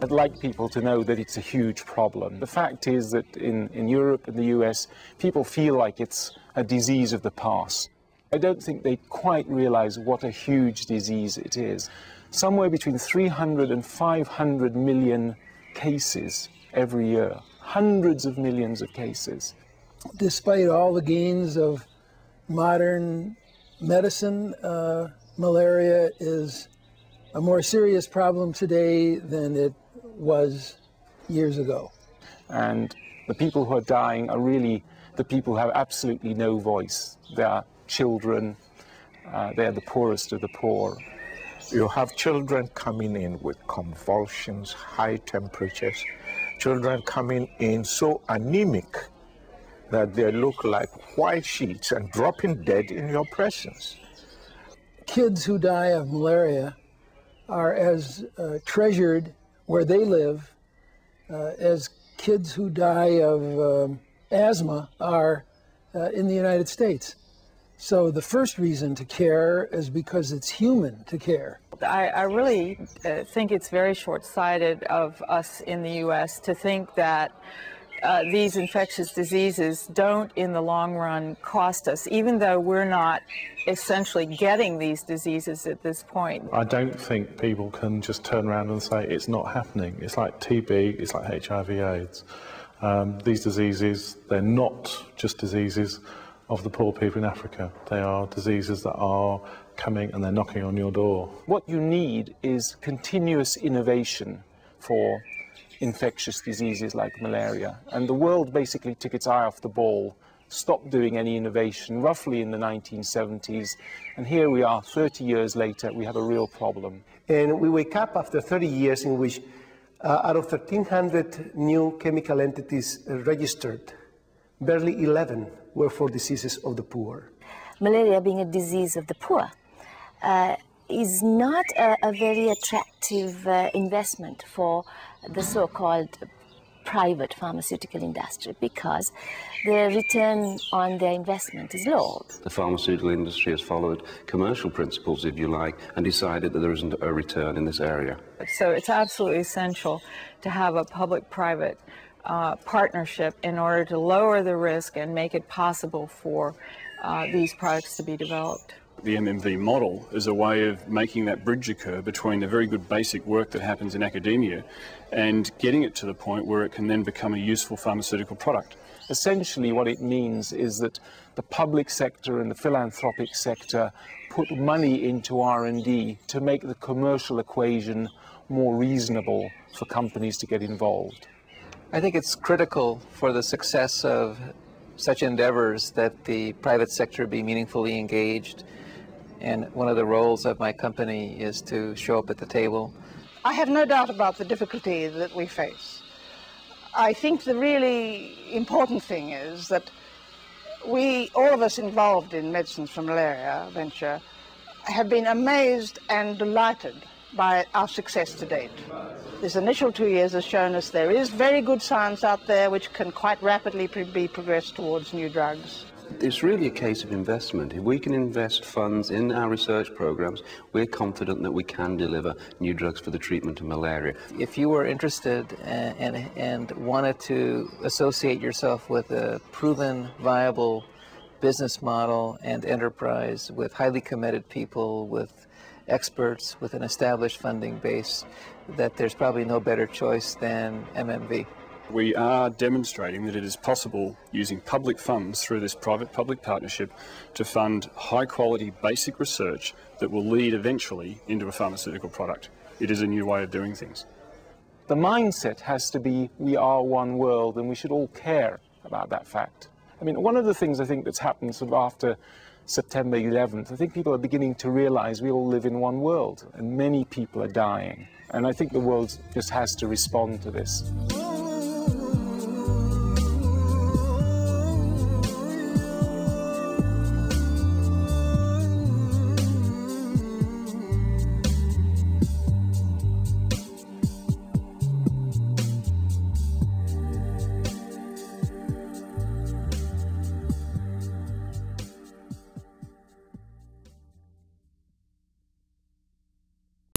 I'd like people to know that it's a huge problem. The fact is that in Europe and the US, people feel like it's a disease of the past. I don't think they quite realize what a huge disease it is. Somewhere between 300 and 500 million cases every year. Hundreds of millions of cases. Despite all the gains of modern medicine, malaria is a more serious problem today than it was years ago. And the people who are dying are really the people who have absolutely no voice. They are children, they are the poorest of the poor. You have children coming in with convulsions, high temperatures, children coming in so anemic that they look like white sheets and dropping dead in your presence. Kids who die of malaria are as treasured where they live as kids who die of asthma are in the United States. So the first reason to care is because it's human to care. I really think it's very short-sighted of us in the U.S. to think that these infectious diseases don't, in the long run, cost us, even though we're not essentially getting these diseases at this point. I don't think people can just turn around and say it's not happening. It's like TB, it's like HIV/AIDS. These diseases, they're not just diseases of the poor people in Africa. They are diseases that are coming and they're knocking on your door. What you need is continuous innovation for infectious diseases like malaria. And the world basically took its eye off the ball, stopped doing any innovation roughly in the 1970s. And here we are 30 years later, we have a real problem. And we wake up after 30 years in which out of 1,300 new chemical entities registered, barely 11 were for diseases of the poor. Malaria being a disease of the poor is not a very attractive investment for the so-called private pharmaceutical industry because their return on their investment is low. The pharmaceutical industry has followed commercial principles, if you like, and decided that there isn't a return in this area. So it's absolutely essential to have a public-private partnership in order to lower the risk and make it possible for these products to be developed. The MMV model is a way of making that bridge occur between the very good basic work that happens in academia and getting it to the point where it can then become a useful pharmaceutical product. Essentially what it means is that the public sector and the philanthropic sector put money into R&D to make the commercial equation more reasonable for companies to get involved. I think it's critical for the success of such endeavors that the private sector be meaningfully engaged. And one of the roles of my company is to show up at the table. I have no doubt about the difficulty that we face. I think the really important thing is that all of us involved in Medicines for Malaria venture, have been amazed and delighted by our success to date. This initial 2 years has shown us there is very good science out there which can quite rapidly be progressed towards new drugs. It's really a case of investment. If we can invest funds in our research programs, we're confident that we can deliver new drugs for the treatment of malaria. If you were interested and wanted to associate yourself with a proven, viable business model and enterprise with highly committed people, with experts, with an established funding base, that there's probably no better choice than MMV. We are demonstrating that it is possible, using public funds through this private-public partnership, to fund high-quality basic research that will lead eventually into a pharmaceutical product. It is a new way of doing things. The mindset has to be, we are one world, and we should all care about that fact. I mean, one of the things I think that's happened sort of after September 11th, I think people are beginning to realize we all live in one world, and many people are dying. And I think the world just has to respond to this.